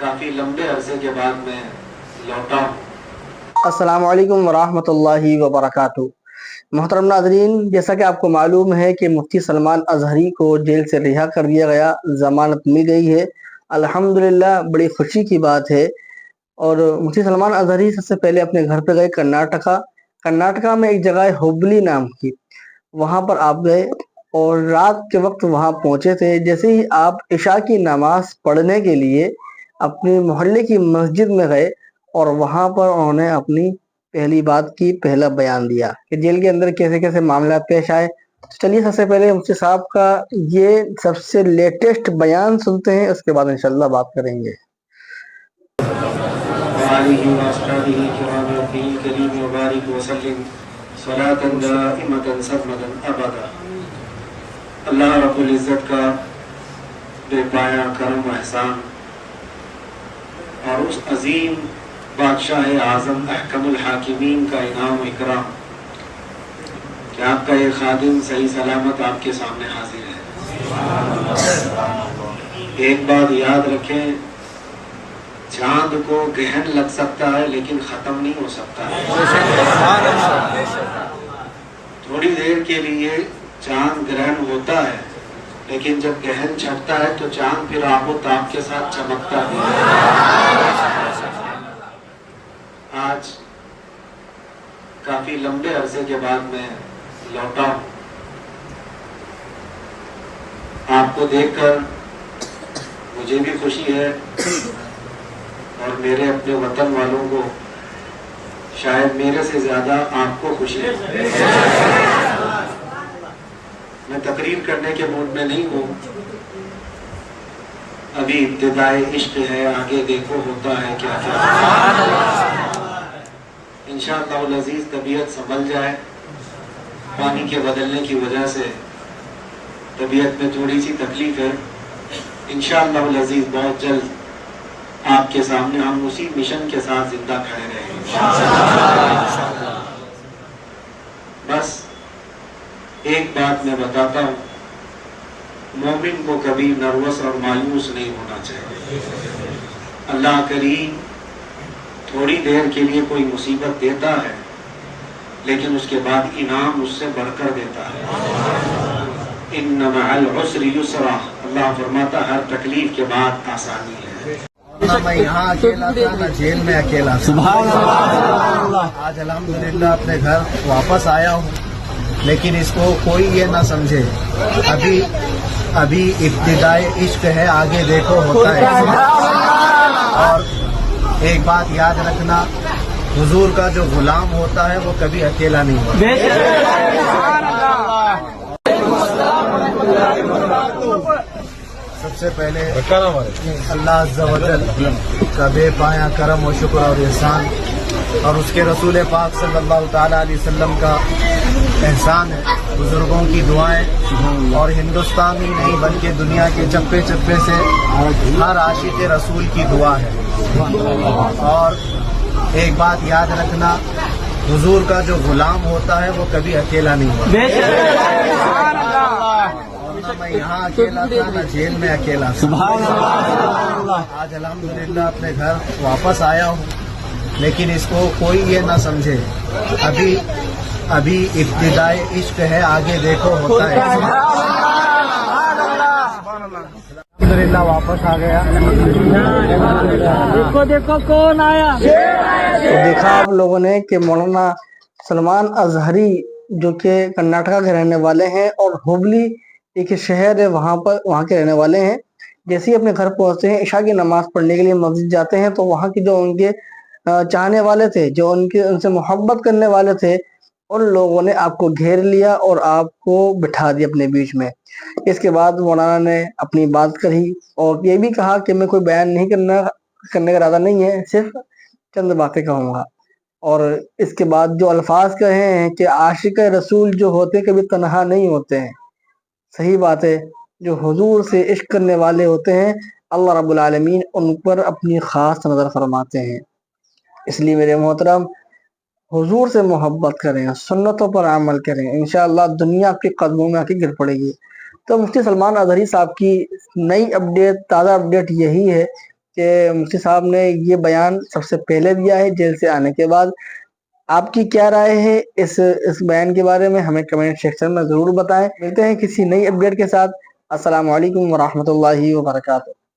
काफ़ी लंबे अरसे के बाद मैं लौटा हूँ। अस्सलाम वालेकुम वरहमतुल्लाहि वबरकातुहू। मोहतरम नाज़रीन, जैसा कि आपको मालूम है कि मुफ्ती सलमान अज़हरी को जेल से रिहा कर दिया गया, ज़मानत मिल गई है। अल्हम्दुलिल्लाह, बड़ी खुशी की बात है। और मुफ्ती सलमान अज़हरी सबसे पहले अपने घर पे गए कर्नाटका में एक जगह है हुबली नाम की, वहाँ पर आप गए और रात के वक्त वहाँ पहुँचे थे। जैसे ही आप इशा की नमाज़ पढ़ने के लिए अपने मोहल्ले की मस्जिद में गए और वहाँ पर उन्होंने अपनी पहली बात की, पहला बयान दिया कि जेल के अंदर कैसे कैसे मामला पेश आए। तो चलिए सबसे पहले मुफ्ती साहब का ये सबसे लेटेस्ट बयान सुनते हैं, उसके बाद इंशाल्लाह बात करेंगे। अल्लाह रब्बुल इज़्ज़त का बेपाया करम व एहसान और उस अजीम बादशाह आज़म अहकमुल हाकिमीन का इनाम इकराम कि आपका ये खादिम सही सलामत आपके सामने हाजिर है। एक बात याद रखें, चांद को गहन लग सकता है लेकिन ख़त्म नहीं हो सकता है। थोड़ी देर के लिए चांद ग्रहण होता है, लेकिन जब गहन छटता है तो चांद फिर आबो ताब के साथ चमकता है। आज काफी लंबे अरसे के बाद मैं लौटा हूँ। आपको देखकर मुझे भी खुशी है और मेरे अपने वतन वालों को शायद मेरे से ज्यादा आपको खुशी है। मैं तकरीर करने के मूड में नहीं हूँ। अभी इब्तिदाए इश्क है, आगे देखो होता है क्या क्या। इंशाअल्लाह अज़ीज़ तबीयत संभल जाए। पानी के बदलने की वजह से तबीयत में थोड़ी सी तकलीफ है। इंशाअल्लाह अज़ीज़ बहुत जल्द आपके सामने हम उसी मिशन के साथ जिंदा खड़े रहेंगे। बस एक बात मैं बताता हूँ, मोमिन को कभी नर्वस और मायूस नहीं होना चाहिए। अल्लाह करीम थोड़ी देर के लिए कोई मुसीबत देता है, लेकिन उसके बाद इनाम उससे बढ़कर देता है। इन्ना मअल उसरि युसरा, अल्लाह फरमाता हर तकलीफ के बाद आसानी है। ना मैं यहाँ अकेला था, ना जेल में अकेला था। सुभान अल्लाह। आज अल्हम्दुलिल्लाह अपने घर वापस आया हूँ, लेकिन इसको कोई ये ना समझे अभी इब्तिदाए इश्क है, आगे देखो होता है। और एक बात याद रखना, हुजूर का जो गुलाम होता है वो कभी अकेला नहीं होता। सबसे पहले अल्लाह अज़्ज़ा व जल का बेपाया करम और शुक्र और एहसान, और उसके रसूल पाक सल्लल्लाहु ताला अलैहि वसल्लम का एहसान है, बुजुर्गों की दुआएं, और हिंदुस्तान ही नहीं बल्कि दुनिया के चप्पे चप्पे से हर आशिक रसूल की दुआ है। और एक बात याद रखना, हुजूर का जो गुलाम होता है वो कभी अकेला नहीं होता। मैं यहाँ अकेला था, ना जेल में अकेला था। आज अल्हम्दुलिल्लाह अपने घर वापस आया हूँ, लेकिन इसको कोई ये ना समझे अभी इब्तिदाए इश्क है, आगे देखो होता है। अल्हम्दुलिल्लाह वापस आ गया। देखो कौन आया। तो देखा आप लोगों ने कि मौलाना सलमान अज़हरी जो कि कर्नाटका के रहने वाले हैं और हुबली एक शहर है वहाँ के रहने वाले हैं। जैसे ही अपने घर पहुँचते हैं, इशा की नमाज पढ़ने के लिए मस्जिद जाते हैं, तो वहाँ की जो उनके चाहने वाले थे, जो उनसे मोहब्बत करने वाले थे, उन लोगों ने आपको घेर लिया और आपको बिठा दिया अपने बीच में। इसके बाद मौलाना ने अपनी बात कही और ये भी कहा कि मैं कोई बयान नहीं करने का इरादा नहीं है, सिर्फ चंद बातें कहूँगा। और इसके बाद जो अल्फाज कहे हैं कि आशिक रसूल जो होते कभी तन्हा नहीं होते हैं। सही बात है, जो हुजूर से इश्क करने वाले होते हैं, अल्लाह रब्बुल आलमीन उन पर अपनी खास नज़र फरमाते हैं। इसलिए मेरे मोहतरम, हुजूर से मोहब्बत करें, सुन्नतों पर अमल करें, इंशाअल्लाह दुनिया आपके कदमों में आके गिर पड़ेगी। तो मुफ्ती सलमान अज़हरी साहब की नई अपडेट, ताज़ा अपडेट यही है کہ مفتی صاحب نے یہ بیان سب سے پہلے دیا ہے جیل سے آنے کے بعد. آپ کی کیا رائے ہے اس بیان کے بارے میں؟ ہمیں کمنٹ سیکشن میں ضرور بتائیں. ملتے ہیں کسی نئی اپڈیٹ کے ساتھ. السلام علیکم ورحمۃ اللہ وبرکاتہ.